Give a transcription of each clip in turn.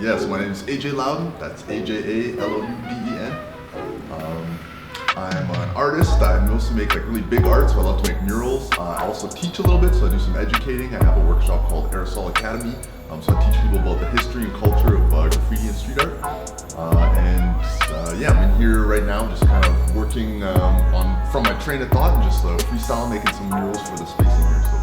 Yes, my name is AJA Louden. That's AJA Louden. I'm an artist. I mostly make like really big art, so I love to make murals. I also teach a little bit, so I do some educating. I have a workshop called Aerosol Academy. So I teach people about the history and culture of graffiti and street art. Yeah, I'm in here right now just kind of working from my train of thought and just freestyle making some murals for the space in here. So.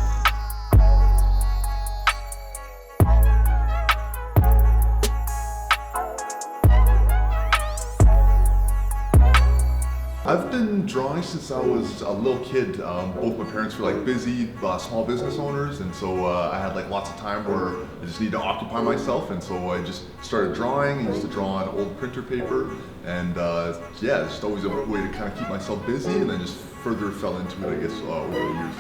I've been drawing since I was a little kid. Both my parents were like busy small business owners, and so I had like lots of time where I just needed to occupy myself, and so I just started drawing. I used to draw on old printer paper, and yeah, just always a way to kind of keep myself busy, and then just further fell into it, I guess, over the years.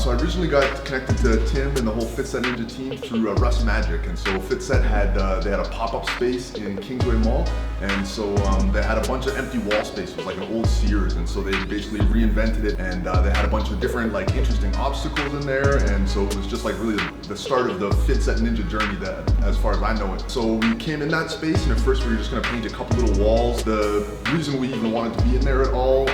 So I originally got connected to Tim and the whole Fitset Ninja team through Rust Magic, and so Fitset had they had a pop-up space in Kingsway Mall, and so they had a bunch of empty wall space. It was like an old Sears, and so they basically reinvented it, and they had a bunch of different like interesting obstacles in there, and so it was just like really the start of the Fitset Ninja journey, that as far as I know it. So we came in that space, and at first we were just going to paint a couple little walls. The reason we even wanted to be in there at all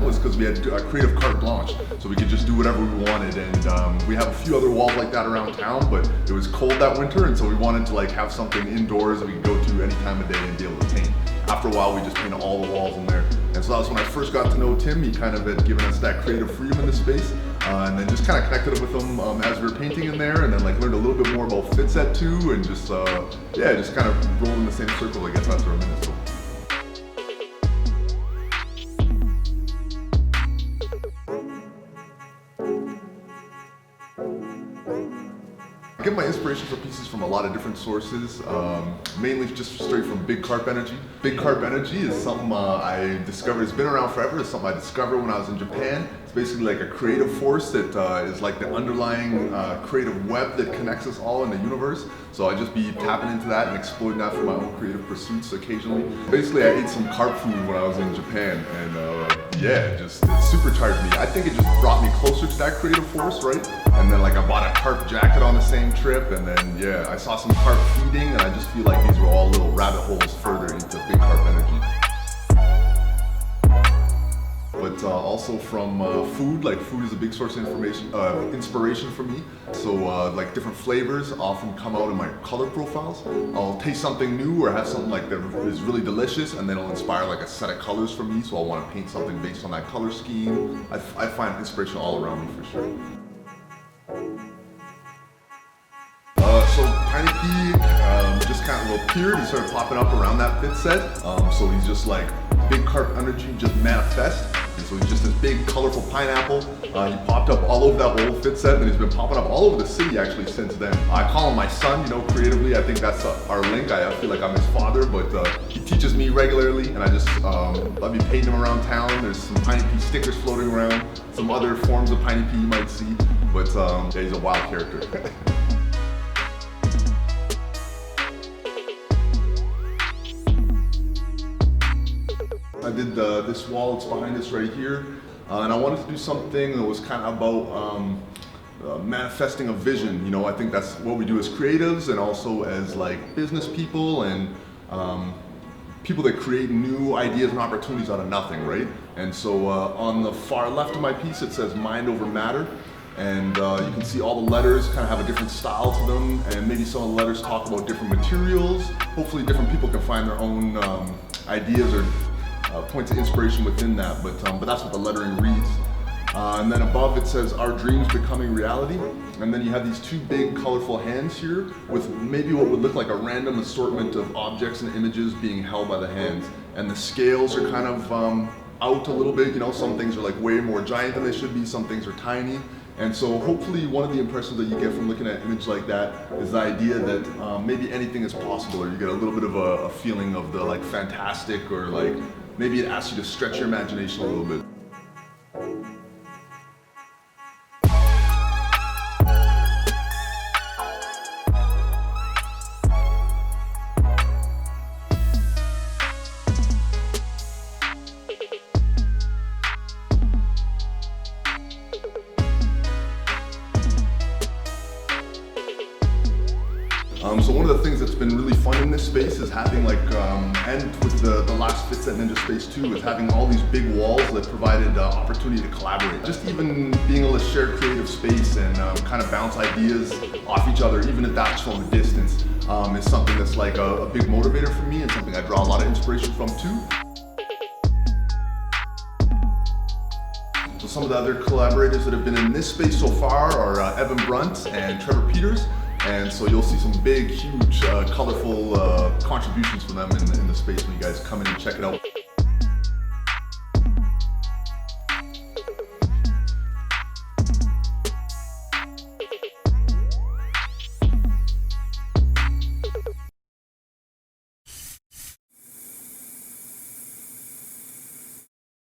was because we had a creative carte blanche, so we could just do whatever we wanted. And we have a few other walls like that around town, but it was cold that winter, and so we wanted to like have something indoors that we could go to any time of day and be able to paint. After a while, we just painted all the walls in there, and so that was when I first got to know Tim. He kind of had given us that creative freedom in the space, and then just kind of connected with him as we were painting in there, and then like learned a little bit more about Fitset too, and just yeah, just kind of rolled in the same circle, I guess, after a minute. So. I get my inspiration for pieces from a lot of different sources, mainly just straight from big CARP energy. Big CARP energy is something I discovered, it's been around forever, it's something I discovered when I was in Japan. It's basically like a creative force that is like the underlying creative web that connects us all in the universe. So I just be tapping into that and exploiting that for my own creative pursuits occasionally. Basically, I ate some CARP food when I was in Japan, and yeah, it supercharged me. I think it just brought me closer to that creative force, right? And then like I bought a CARP jacket on the same trip, and then yeah, I saw some CARP feeding, and I just feel like these were all little rabbit holes further into big CARP energy. But also from food, like food is a big source of inspiration for me. So like different flavors often come out in my color profiles. I'll taste something new or have something like that is really delicious, and then it'll inspire like a set of colors for me. So I'll want to paint something based on that color scheme. I find inspiration all around me for sure. So Tiny P just kind of appeared. He started popping up around that Fitset. So he's just like big CARP energy just manifest. And so he's just this big colorful pineapple. He popped up all over that old Fitset, and he's been popping up all over the city actually since then. I call him my son, you know, creatively. I think that's our link. I feel like I'm his father, but he teaches me regularly, and I just love me painting him around town. There's some Tiny P stickers floating around, some other forms of Tiny P you might see, but yeah, he's a wild character. I did this wall that's behind us right here, and I wanted to do something that was kind of about manifesting a vision. You know, I think that's what we do as creatives and also as like business people and people that create new ideas and opportunities out of nothing, right? And so on the far left of my piece it says mind over matter, and you can see all the letters kind of have a different style to them, and maybe some of the letters talk about different materials. Hopefully different people can find their own ideas or points of inspiration within that, but that's what the lettering reads. And then above it says, our dreams becoming reality. And then you have these two big colorful hands here with maybe what would look like a random assortment of objects and images being held by the hands. And the scales are kind of out a little bit, you know, some things are like way more giant than they should be, some things are tiny. And so hopefully one of the impressions that you get from looking at an image like that is the idea that maybe anything is possible, or you get a little bit of a feeling of the like fantastic, or like maybe it asks you to stretch your imagination a little bit. So one of the things that's been really fun in this space is having and with the last Fitset Ninja space too, is having all these big walls that provided opportunity to collaborate. Just even being able to share creative space and kind of bounce ideas off each other, even if that's from a distance, is something that's like a big motivator for me and something I draw a lot of inspiration from too. So some of the other collaborators that have been in this space so far are Evan Brunt and Trevor Peters. And so you'll see some big, huge, colorful contributions from them in the space when you guys come in and check it out.